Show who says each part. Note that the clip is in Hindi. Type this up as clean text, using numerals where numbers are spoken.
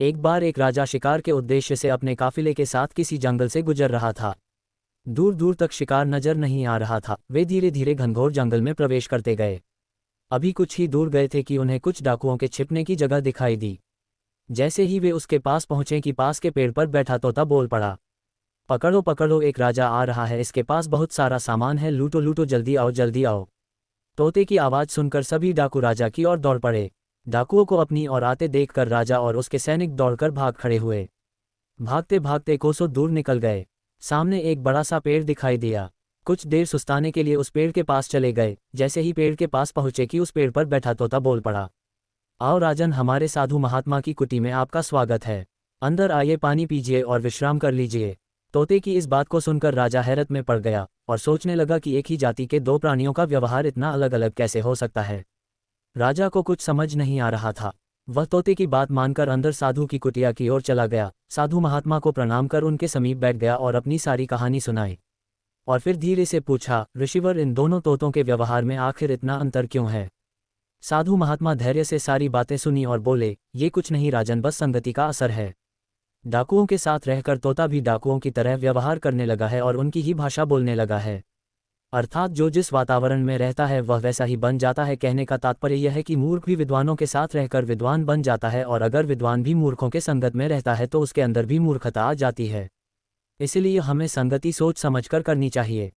Speaker 1: एक बार एक राजा शिकार के उद्देश्य से अपने काफिले के साथ किसी जंगल से गुजर रहा था। दूर दूर तक शिकार नजर नहीं आ रहा था। वे धीरे धीरे घनघोर जंगल में प्रवेश करते गए। अभी कुछ ही दूर गए थे कि उन्हें कुछ डाकुओं के छिपने की जगह दिखाई दी। जैसे ही वे उसके पास पहुंचे कि पास के पेड़ पर बैठा तोता बोल पड़ा, पकड़ो पकड़ो, एक राजा आ रहा है, इसके पास बहुत सारा सामान है, लूटो लूटो, जल्दी आओ जल्दी आओ। तोते की आवाज़ सुनकर सभी डाकू राजा की ओर दौड़ पड़े। डाकुओं को अपनी ओर आते देखकर राजा और उसके सैनिक दौड़कर भाग खड़े हुए। भागते भागते कोसों दूर निकल गए। सामने एक बड़ा सा पेड़ दिखाई दिया। कुछ देर सुस्ताने के लिए उस पेड़ के पास चले गए। जैसे ही पेड़ के पास पहुंचे कि उस पेड़ पर बैठा तोता बोल पड़ा, आओ राजन, हमारे साधु महात्मा की कुटी में आपका स्वागत है। अंदर आइए, पानी पीजिए और विश्राम कर लीजिए। तोते की इस बात को सुनकर राजा हैरत में पड़ गया और सोचने लगा कि एक ही जाति के दो प्राणियों का व्यवहार इतना अलग अलग कैसे हो सकता है। राजा को कुछ समझ नहीं आ रहा था। वह तोते की बात मानकर अंदर साधु की कुटिया की ओर चला गया। साधु महात्मा को प्रणाम कर उनके समीप बैठ गया और अपनी सारी कहानी सुनाई। और फिर धीरे से पूछा, ऋषिवर, इन दोनों तोतों के व्यवहार में आखिर इतना अंतर क्यों है? साधु महात्मा धैर्य से सारी बातें सुनी और बोले, ये कुछ नहीं राजन, बस संगति का असर है। डाकुओं के साथ रहकर तोता भी डाकुओं की तरह व्यवहार करने लगा है और उनकी ही भाषा बोलने लगा है। अर्थात जो जिस वातावरण में रहता है वह वैसा ही बन जाता है। कहने का तात्पर्य यह है कि मूर्ख भी विद्वानों के साथ रहकर विद्वान बन जाता है, और अगर विद्वान भी मूर्खों के संगत में रहता है तो उसके अंदर भी मूर्खता आ जाती है। इसलिए हमें संगति सोच समझकर करनी चाहिए।